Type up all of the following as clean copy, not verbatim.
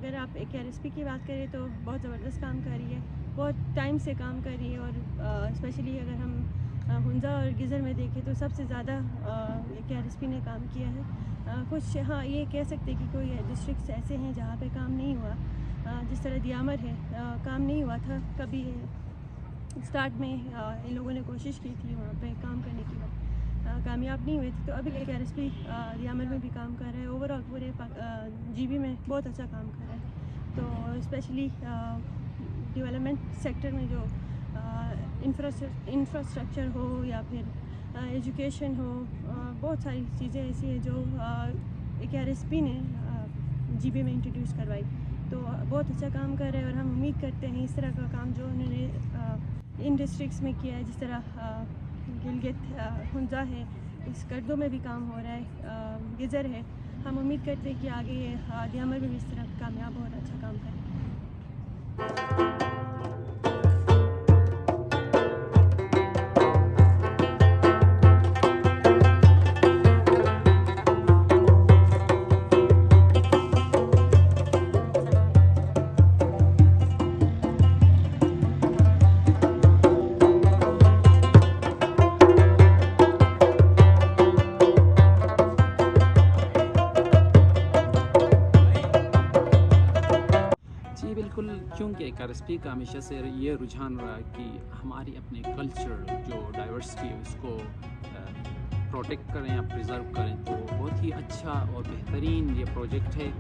اگر آپ ایک RSP کی بات کریں تو بہت زبردست کام کر رہی ہے، بہت ٹائم سے کام کر رہی ہے، اور اسپیشلی اگر ہم ہنزا اور گزر میں دیکھیں تو سب سے زیادہ ایک RSP نے کام کیا ہے۔ کچھ ہاں یہ کہہ سکتے کہ کوئی ڈسٹرکٹس ایسے ہیں جہاں پہ کام نہیں ہوا، جس طرح دیامر ہے، کام نہیں ہوا تھا کبھی۔ اسٹارٹ میں ان لوگوں نے کوشش کی تھی وہاں پہ کام کرنے کی، کامیاب نہیں ہوئے تھے، تو ابھی RSP دیامر میں بھی کام کر رہا ہے، اوور آل پورے GB میں بہت اچھا کام کر رہا ہے۔ تو اسپیشلی ڈیولپمنٹ سیکٹر میں جو انفراسٹرکچر ہو یا پھر ایجوکیشن ہو، بہت ساری چیزیں ایسی ہیں جو ایک RSP نے GB میں انٹروڈیوس کروائی، تو بہت اچھا کام کر رہے ہیں، اور ہم امید کرتے ہیں اس طرح کا کام جو انہوں نے ان ڈسٹرکٹس میں کیا ہے، جس طرح گلگت ہنزا ہے، اس کردوں میں بھی کام ہو رہا ہے، گزر ہے، ہم امید کرتے ہیں کہ آگے دیامر میں بھی اس طرح کامیاب اور اچھا کام کریں۔ جی بالکل، کیونکہ RSP کا ہمیشہ سے یہ رجحان رہا کہ ہماری اپنے کلچر جو ڈائیورسٹی ہے اس کو پروٹیکٹ کریں یا پریزرو کریں، تو بہت ہی اچھا اور بہترین یہ پروجیکٹ ہے۔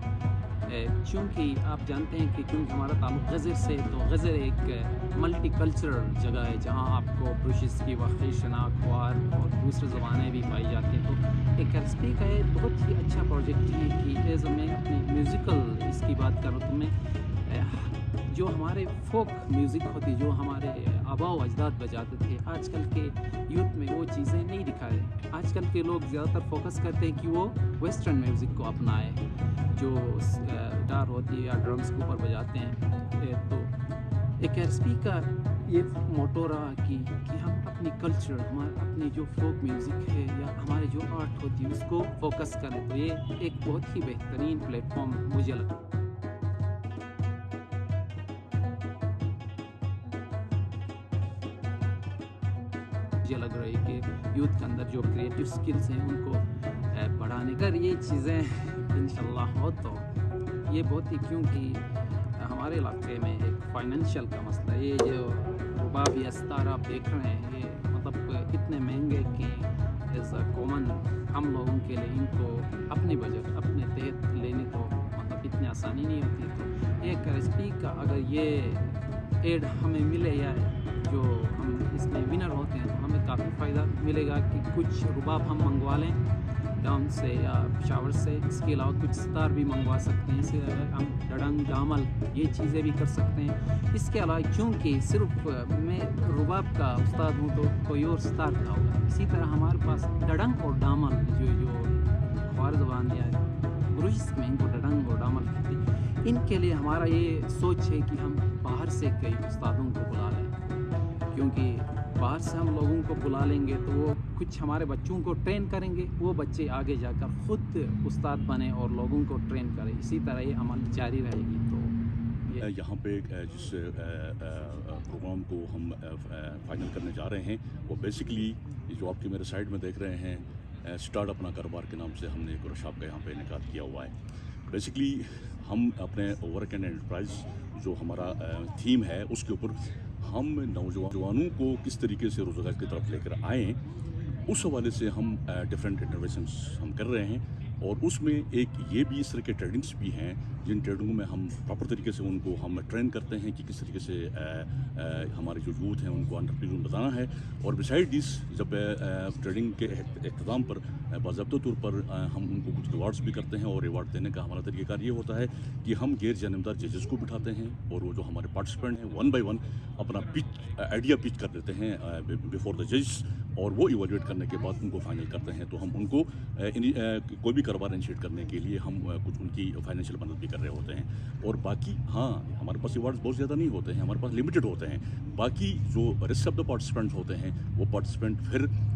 چونکہ آپ جانتے ہیں کہ کیونکہ ہمارا تعلق غزر سے، تو غزر ایک ملٹی کلچرل جگہ ہے جہاں آپ کو بروشز کی واقعی شناخت، کھوار اور دوسرے زبانیں بھی پائی جاتی ہیں۔ تو ایک RSP کا یہ بہت ہی اچھا پروجیکٹ ہے کہ ایز میں اپنی میوزیکل اس کی بات کروں تو میں جو ہمارے فوک میوزک ہوتی، جو ہمارے آباء و اجداد بجاتے تھے، آج کل کے یوتھ میں وہ چیزیں نہیں دکھائے۔ آج کل کے لوگ زیادہ تر فوکس کرتے ہیں کہ وہ ویسٹرن میوزک کو اپنائے، جو گٹار ہوتی ہے یا ڈرمز کے اوپر بجاتے ہیں۔ تو ایک RSP کا یہ موٹو رہا کہ ہم اپنی کلچر، اپنی جو فوک میوزک ہے یا ہمارے جو آرٹ ہوتی ہے اس کو فوکس کریں، تو یہ ایک بہت ہی بہترین پلیٹ فارم مجھے لگتا ہے۔ مجھے لگ رہا ہے کہ یوتھ کے اندر جو کریٹیو سکلز ہیں ان کو بڑھانے کا یہ چیزیں انشاءاللہ ہو تو یہ بہت ہی، کیونکہ ہمارے علاقے میں ایک فائنینشیل کا مسئلہ ہے، یہ جو رباب یا ستار آپ دیکھ رہے ہیں، یہ مطلب اتنے مہنگے کہ ایز اے کامن ہم لوگوں کے لیے ان کو اپنی بجٹ اپنے تحت لینے کو مطلب اتنی آسانی نہیں ہوتی۔ تو ایک RSP کا اگر یہ ایڈ ہمیں ملے یا جو ہم اس میں ونر ہوتے ہیں تو ہمیں کافی فائدہ ملے گا کہ کچھ رباب ہم منگوا لیں ڈاؤن سے یا پشاور سے، اس کے علاوہ کچھ ستار بھی منگوا سکتے ہیں، اسی طرح ہم ڈڈنگ ڈامل یہ چیزیں بھی کر سکتے ہیں۔ اس کے علاوہ کیونکہ صرف میں رباب کا استاد ہوں تو کوئی اور ستار کا ہوگا، اسی طرح ہمارے پاس ڈڈنگ اور ڈامل جو خوار زبان یا گروجس میں ان کو ڈڈنگ اور ڈامل کہتے ہیں، ان کے لیے ہمارا یہ سوچ ہے کہ ہم باہر سے کئی استادوں کو بلا لیں، کیونکہ باہر سے ہم لوگوں کو بلا لیں گے تو وہ کچھ ہمارے بچوں کو ٹرین کریں گے، وہ بچے آگے جا کر خود استاد بنے اور لوگوں کو ٹرین کریں، اسی طرح یہ عمل جاری رہے گی۔ تو یہاں پہ جس پروگرام کو ہم فائنل کرنے جا رہے ہیں وہ بیسکلی جو آپ کے میرے سائڈ میں دیکھ رہے ہیں، اسٹارٹ اپنا کاروبار کے نام سے ہم نے ایک ورکشاپ کا یہاں پہ انعقاد کیا ہوا ہے۔ بیسکلی ہم اپنے ورک اینڈ انٹرپرائز جو ہمارا تھیم ہے اس کے اوپر ہم نوجوانوں کو کس طریقے سے روزگار کی طرف لے کر آئیں، اس حوالے سے ہم ڈفرینٹ انٹروینشنس ہم کر رہے ہیں، اور اس میں ایک یہ بھی اس طرح کے ٹریڈنگس بھی ہیں جن ٹریڈنگوں میں ہم پراپر طریقے سے ان کو ہم ٹرین کرتے ہیں کہ کس طریقے سے ہمارے جو یوتھ ہیں ان کو انٹرپرینیور بتانا ہے۔ اور بسائڈ دس جب ٹریڈنگ کے اختتام پر باضابطہ طور پر ہم ان کو کچھ ریوارڈس بھی کرتے ہیں، اور ریوارڈ دینے کا ہمارا طریقہ کار یہ ہوتا ہے کہ ہم غیر جانبدار ججز کو بٹھاتے ہیں، اور وہ جو ہمارے پارٹیسپینٹ ہیں 1 بائی 1 اپنا آئیڈیا پچ کر دیتے ہیں بیفور دا ججز، اور وہ ایویلویٹ کرنے کے بعد ان کو فائنل کرتے ہیں۔ تو ہم ان کو کوئی بھی کاروبار انیشیٹ کرنے کے لیے ہم کچھ ان کی فائنینشیل مدد بھی کر رہے ہوتے ہیں۔ اور باقی ہاں ہمارے پاس ایوارڈز بہت زیادہ نہیں ہوتے ہیں، ہمارے پاس لمیٹڈ ہوتے ہیں۔ باقی جو ریسٹ آف دا پارٹیسپینٹس ہوتے ہیں وہ پارٹیسپینٹ پھر